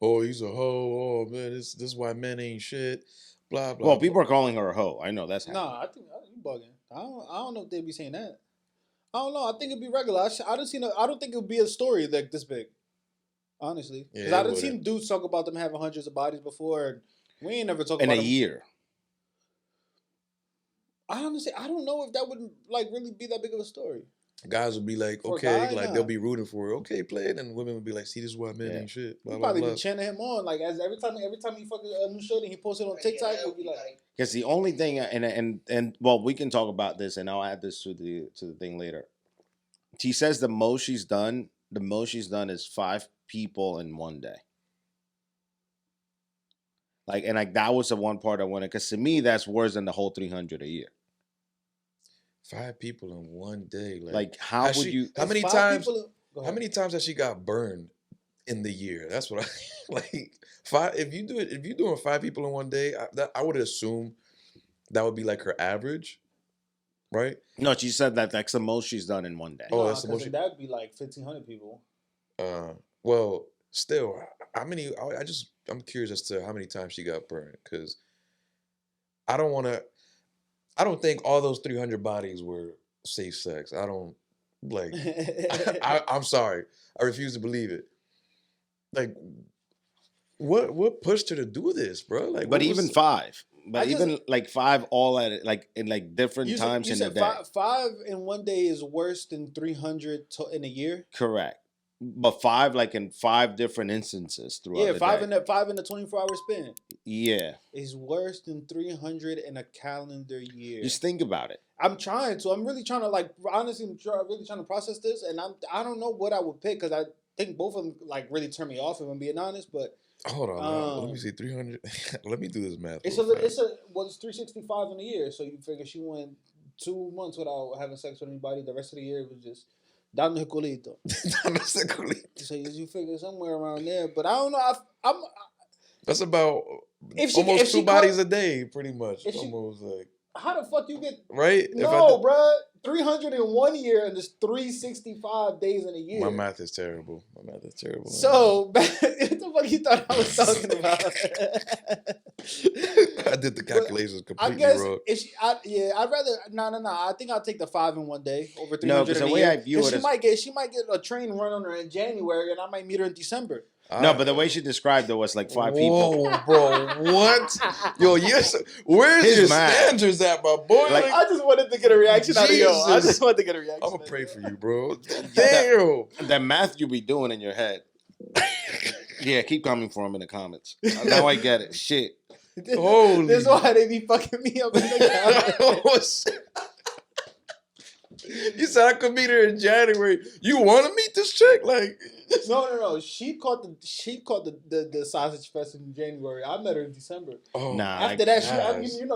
Oh, he's a hoe. Oh man, this is why men ain't shit. Blah blah. Well, people are calling her a hoe. I know that's happening. No, I think you bugging. I don't know if they'd be saying that. I don't know. I think it'd be regular. I don't think it'd be a story like this big. Honestly, because I didn't see dudes talk about them having hundreds of bodies before. And we ain't never talked about in a year. I honestly, I don't know if that would like really be that big of a story. Guys would be like, okay, like they'll be rooting for it. Okay, play it, and women would be like, see, this is why men ain't shit. Blah, we'd blah, probably blah. be chanting him on, like as every time he fucking a new shit and he posted on TikTok, we'd be like. Because the only thing, and well, we can talk about this, and I'll add this to the thing later. She says the most she's done is 5 people in one day. Like, and like that was the one part I wanted, because to me that's worse than the whole 300 a year. 5 people in one day. Like how would you? How many times? How many times has she got burned in the year? That's what I like. 5. If you're doing 5 people in one day, I would assume that would be like her average, right? No, she said that that's the most she's done in one day. Oh, that's the most. That'd be like 1,500 people. Well, still, how many? I'm curious as to how many times she got burned, because I don't think all those 300 bodies were safe sex. I don't like. I'm sorry. I refuse to believe it. Like, what pushed her to do this, bro? Like, but even 5. But even like 5 all at it, like in like different times in a day. 5 in one day is worse than 300 in a year. Correct. But 5 like in 5 different instances throughout the day. Yeah, 5 in the 24-hour span. Yeah. Is worse than 300 in a calendar year. Just think about it. I'm trying to. I'm really trying to like honestly. I'm really trying to process this, and I don't know what I would pick because I think both of them like really turn me off if I'm being honest. But hold on, let me see 300. Let me do this math. It's 365 in a year, so you figure she went 2 months without having sex with anybody. The rest of the year it was just. Dame el culito. So you figure somewhere around there, but I don't know. That's about almost 2 bodies a day, pretty much. Almost like. How the fuck you get right? No, bro. 300 in 1 year and there's 365 days in a year. My math is terrible. So, what the fuck you thought I was talking about? I did the calculations completely wrong. I'd rather no. I think I'll take the 5 in one day over 300. No, because the way I view it, she might get a train run on her in January, and I might meet her in December. No, but the way she described it was like 5 people. Whoa, bro, what? Yo, yes. Where's your standards at, my boy? Like, I just wanted to get a reaction out of you. I just wanted to get a reaction. I'm gonna pray for you, bro. Damn. That math you be doing in your head. Yeah, keep coming for him in the comments. Now I get it. Shit. Holy. This is why they be fucking me up in the comments. You said I could meet her in January. You want to meet this chick? Like, no. She caught the sausage fest in January. I met her in December. Oh, nah. After that,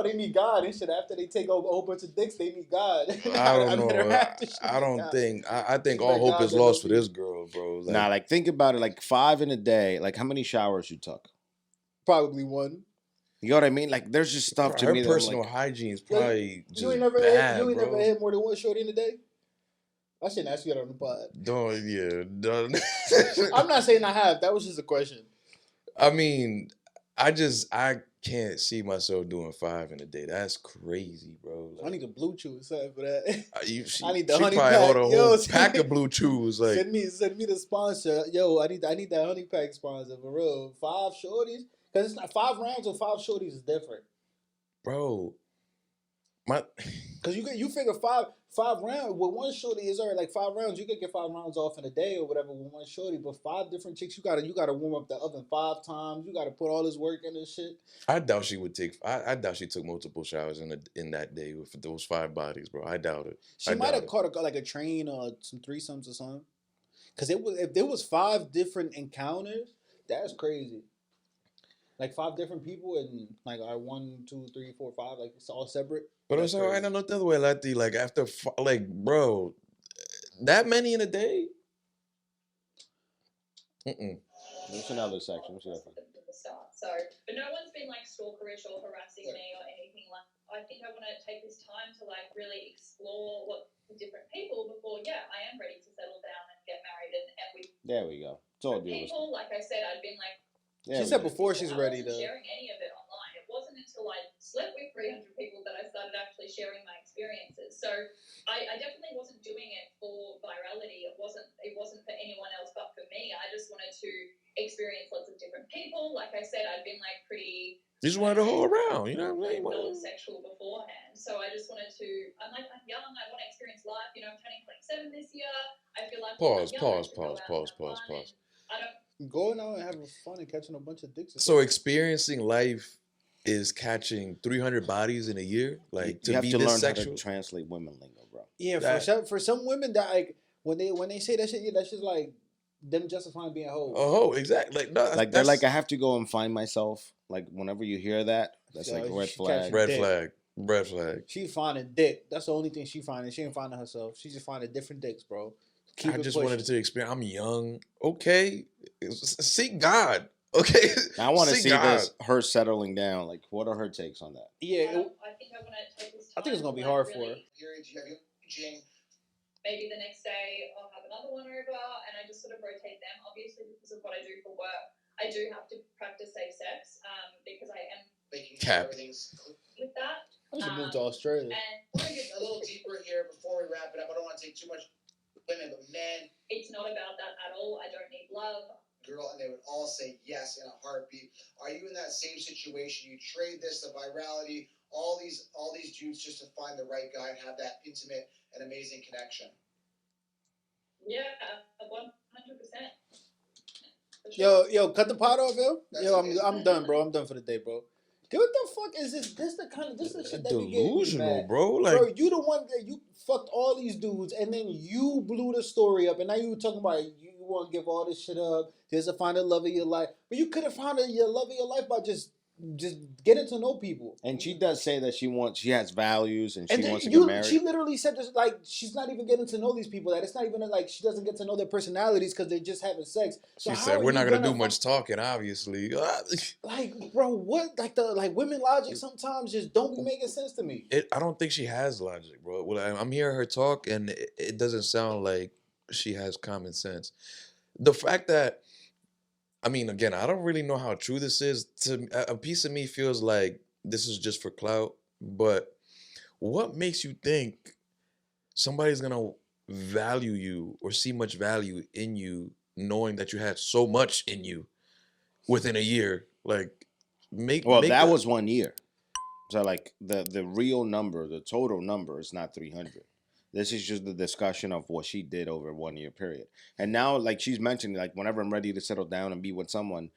they meet God and shit. After they take over a whole bunch of dicks, they meet God. I don't know. I think all hope is lost for this girl, bro. Like, nah, like think about it. Like 5 in a day. Like how many showers you took? Probably 1. You know what I mean? Like, there's just stuff to me. Her personal hygiene is probably just bad, You ain't never had more than 1 shorty in a day? I shouldn't ask you that on the pod. Don't. I'm not saying I have. That was just a question. I mean, I can't see myself doing 5 in a day. That's crazy, bro. Like, I need a Blue Chew for that. I need the honey pack. Hold a whole pack of Blue Chews. Like, send me the sponsor. Yo, I need that honey pack sponsor for real. 5 shorties, because it's not 5 rounds or 5 shorties is different, bro. Because you figure 5 rounds with one shorty is already like 5 rounds. You could get 5 rounds off in a day or whatever with one shorty, but 5 different chicks, you gotta warm up the oven 5 times. You gotta put all this work in this shit. I doubt she would take. I doubt she took multiple showers in that day with those 5 bodies, bro. I doubt it. She might have caught a train or some threesomes or something. Because if there was 5 different encounters, that's crazy. Like 5 different people and like 1, 2, 3, 4, 5, like it's all separate. But it's all right. I know the other way, Lati. Like after, like, bro, that many in a day. There's another section. So, but no one's been like stalkerish or harassing me or anything like. I think I want to take this time to like really explore what the different people before. Yeah, I am ready to settle down and get married and with. There we go. It's all people. Like I said, I've been like. She said before she's ready to. Sharing any of it online. It wasn't until I slept with 300 people that I started actually sharing my experiences. So I definitely wasn't doing it for virality. It wasn't for anyone else but for me. I just wanted to experience lots of different people. Like I said, I'd been like pretty. You just wanted to hold around, you know what I mean? Non-sexual beforehand. So I just wanted to. I'm young. I want to experience life. You know, I'm turning 27 this year. I feel like. Pause. I don't. Going out and having fun and catching a bunch of dicks. So experiencing life is catching 300 bodies in a year. Like you have to learn how to translate women lingo, bro. Yeah, for some women that like when they say that shit, yeah, that's just like them justifying being a hoe. A hoe, exactly. Like no, like they're like I have to go and find myself. Like whenever you hear that, that's like red flag. Red flag. She finding dick. That's the only thing she finding. She ain't finding herself. She just finding different dicks, bro. I just wanted to experience. I'm young. Okay. Seek God. Okay. I want to see her settling down. Like, what are her takes on that? Yeah. I think I want to take this time. I think it's going to be hard for her. Maybe the next day I'll have another one over and I just sort of rotate them. Obviously, because of what I do for work, I do have to practice safe sex because I am making sure everything's with that. I should move to Australia. And we're going to get a little deeper here before we wrap it up. I don't want to take too much women, but men. It's not about that at all. I don't need love. Girl, and they would all say yes in a heartbeat. Are you in that same situation? You trade this, the virality, all these dudes just to find the right guy and have that intimate and amazing connection. Yeah, 100%. Yo, cut the pot off, yo. I'm done, bro. I'm done for the day, bro. What the fuck is this? This the shit that delusional, bro. Like, bro, you the one that you fucked all these dudes, and then you blew the story up, and now you talking about you want to give all this shit up just to find the love of your life, but you could have found your love of your life by just getting to know people. And she does say that she has values and she wants to get married. She literally said this, like, she's not even getting to know these people. That it's not even like she doesn't get to know their personalities because they're just having sex. So she said we're not gonna do much talking, obviously. Like, bro, what? Like women logic sometimes just don't be making sense to me. I don't think she has logic, bro. Well, I'm hearing her talk, and it doesn't sound like she has common sense. The fact that, I mean, again, I don't really know how true this is. A piece of me feels like this is just for clout. But what makes you think somebody's gonna value you or see much value in you, knowing that you had so much in you within a year? Like, that was 1 year. So, like, the real number, the total number is not 300. This is just the discussion of what she did over a 1 year period. And now, like she's mentioning, like, whenever I'm ready to settle down and be with someone,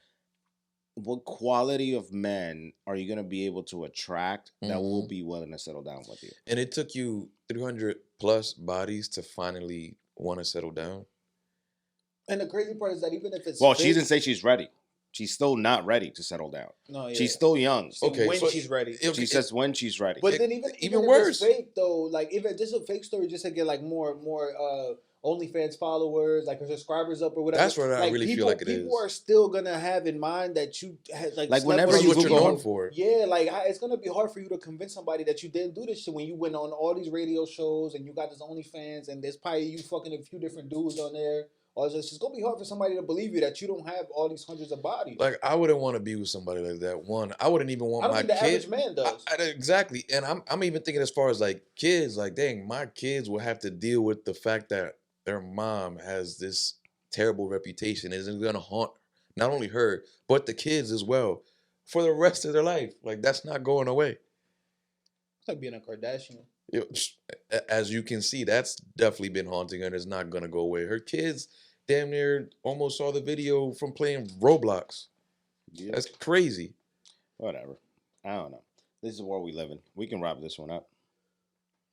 what quality of men are you going to be able to attract that will be willing to settle down with you? And it took you 300 plus bodies to finally want to settle down? And the crazy part is that even if it's... Well, she didn't say she's ready. She's still not ready to settle down. No, yeah. She's still young. Okay, when she's ready. She says when she's ready. But then even even if worse. it's fake though, like if this is a fake story, just to get like more OnlyFans followers, like her subscribers up or whatever. That's what I like, really people, feel like it people is. are still gonna have in mind that you had, like whenever you what you're Google known for. Yeah, like it's gonna be hard for you to convince somebody that you didn't do this shit when you went on all these radio shows and you got this OnlyFans and there's probably you fucking a few different dudes on there. Or it's just gonna be hard for somebody to believe you that you don't have all these hundreds of bodies. Like I wouldn't want to be with somebody like that. One, I wouldn't even want my kid. The average man does. Exactly, and I'm even thinking as far as like kids. Like, dang, my kids will have to deal with the fact that their mom has this terrible reputation. It's gonna haunt not only her but the kids as well for the rest of their life. Like that's not going away. It's like being a Kardashian. As you can see, that's definitely been haunting her and it's not gonna go away. Her kids damn near almost saw the video from playing Roblox. Yeah. That's crazy. Whatever. I don't know. This is the world we live in. We can wrap this one up.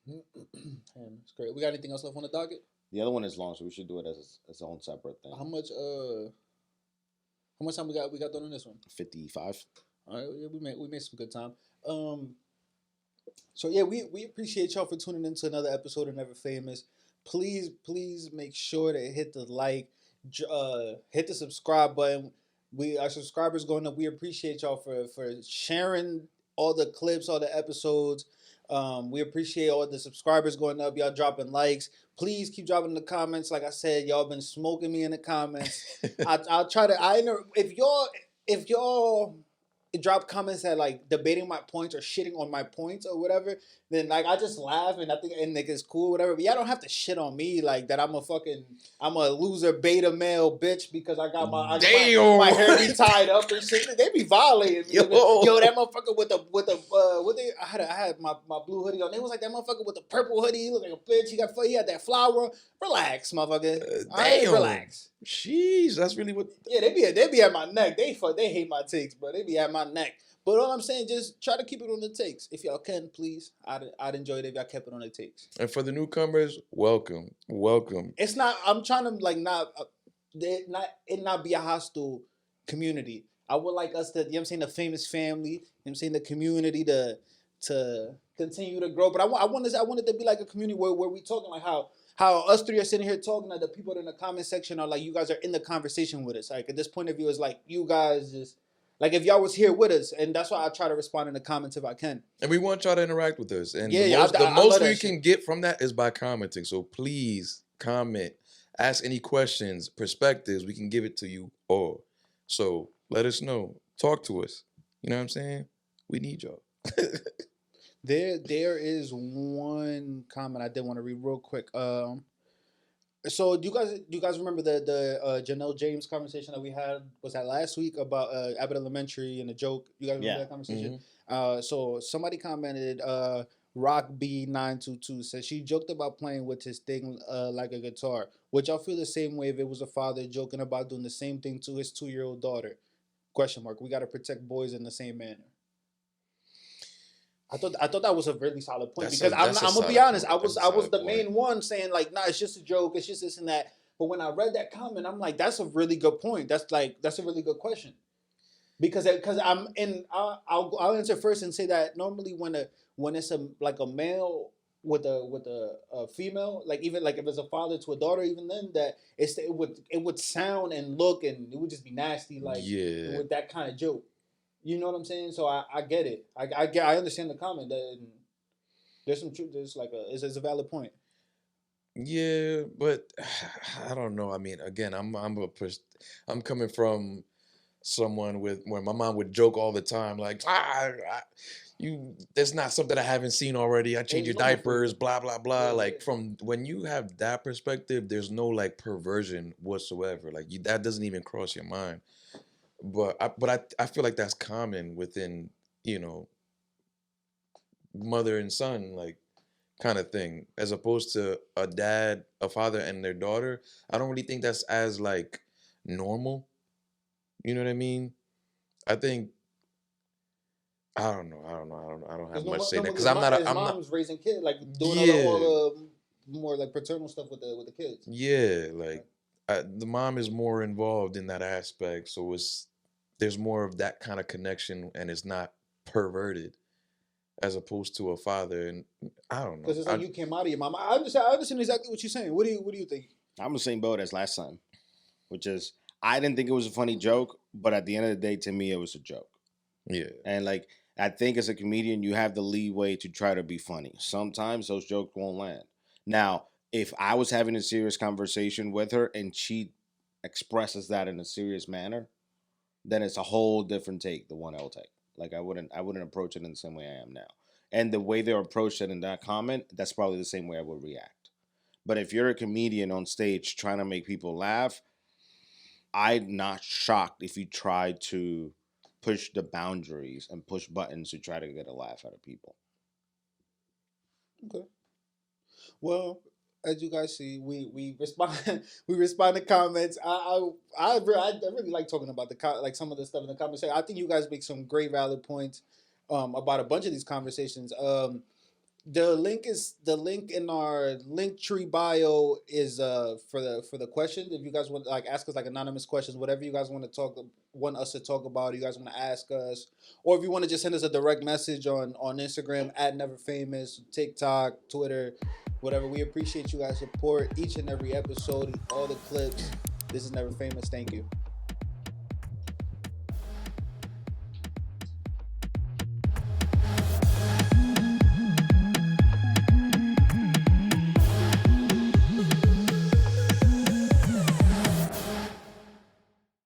It's great. We got anything else left on the docket? The other one is long, so we should do it as its own separate thing. How much time we got done on this one? 55. All right, yeah, we made some good time. So yeah, we appreciate y'all for tuning into another episode of Never Famous. Please make sure to hit the like, hit the subscribe button. Our subscribers going up. We appreciate y'all for sharing all the clips, all the episodes. We appreciate all the subscribers going up. Y'all dropping likes. Please keep dropping in the comments. Like I said, y'all been smoking me in the comments. I'll try to. If y'all drop comments that like debating my points or shitting on my points or whatever, then like I just laugh and I think it's cool, whatever. But y'all don't have to shit on me like that. I'm a loser beta male bitch because I got my hair be tied up and shit. They be violating me. Yo, that motherfucker with the I had my blue hoodie on. They was like that motherfucker with the purple hoodie. He looked like a bitch. He had that flower. Relax, motherfucker. Damn. Relax. Jeez, that's really what. Yeah, they be at my neck. They hate my takes, bro. They be at my neck. But all I'm saying, just try to keep it on the takes. If y'all can, please. I'd enjoy it if y'all kept it on the takes. And for the newcomers, welcome. It's not. I'm trying to like not be a hostile community. I would like us to, you know what I'm saying, the famous family, you know what I'm saying, the community to continue to grow. But I want it to be like a community where we talking like how us three are sitting here talking, that the people in the comment section are like, you guys are in the conversation with us. Like, at this point of view, is like, you guys just, like, if y'all was here with us, and that's why I try to respond in the comments if I can. And we want y'all to interact with us. And the most we can get from that is by commenting. So please comment, ask any questions, perspectives. We can give it to you all. So let us know. Talk to us. You know what I'm saying? We need y'all. There is one comment I did want to read real quick. So do you guys remember the Janelle James conversation that we had? Was that last week about Abbott Elementary and the joke? You guys remember that conversation? Mm-hmm. So somebody commented, Rock B922 said she joked about playing with his thing like a guitar. Would y'all feel the same way if it was a father joking about doing the same thing to his 2-year-old daughter? ? We got to protect boys in the same manner. I thought that was a really solid point, because I'm gonna be honest. I was the main one saying like, nah, it's just a joke. It's just this and that. But when I read that comment, I'm like, that's a really good point. That's a really good question. Because I'll answer first and say that normally when it's a male with a female, like even like if it's a father to a daughter, even then that it would sound and look and it would just be nasty, like with that kind of joke. You know what I'm saying? So I get it. I understand the comment. That there's some truth. There's like it's a valid point. Yeah, but I don't know. I mean, again, I'm coming from someone where my mom would joke all the time, like that's not something I haven't seen already. I change your diapers, blah blah blah. Like from when you have that perspective, there's no like perversion whatsoever. Like that doesn't even cross your mind. But I feel like that's common within, mother and son, like, kind of thing, as opposed to a father and their daughter. I don't really think that's as like normal. You know what I mean? I think I don't know. I don't have much to say that because I'm not. Mom's raising kids, like doing all the more like paternal stuff with the kids. Yeah, like the mom is more involved in that aspect, so there's more of that kind of connection, and it's not perverted, as opposed to a father. And I don't know, because it's like you came out of your mom. I understand exactly what you're saying. What do you think? I'm the same boat as last time, which is I didn't think it was a funny joke, but at the end of the day, to me, it was a joke. Yeah. And like, I think as a comedian, you have the leeway to try to be funny. Sometimes those jokes won't land. Now, if I was having a serious conversation with her and she expresses that in a serious manner, then it's a whole different take, the one I'll take. Like I wouldn't approach it in the same way I am now. And the way they approached it in that comment, that's probably the same way I would react. But if you're a comedian on stage trying to make people laugh, I'm not shocked if you try to push the boundaries and push buttons to try to get a laugh out of people. Okay. Well, as you guys see, we respond we respond to comments. I really like talking about like some of the stuff in the comments. I think you guys make some great valid points about a bunch of these conversations. The link in our Linktree bio is for the questions. If you guys want like ask us like anonymous questions, whatever you guys want us to talk about, you guys want to ask us, or if you want to just send us a direct message on Instagram at NeverFamous, TikTok, Twitter, whatever. We appreciate you guys' support each and every episode, all the clips. This is Never Famous. Thank you.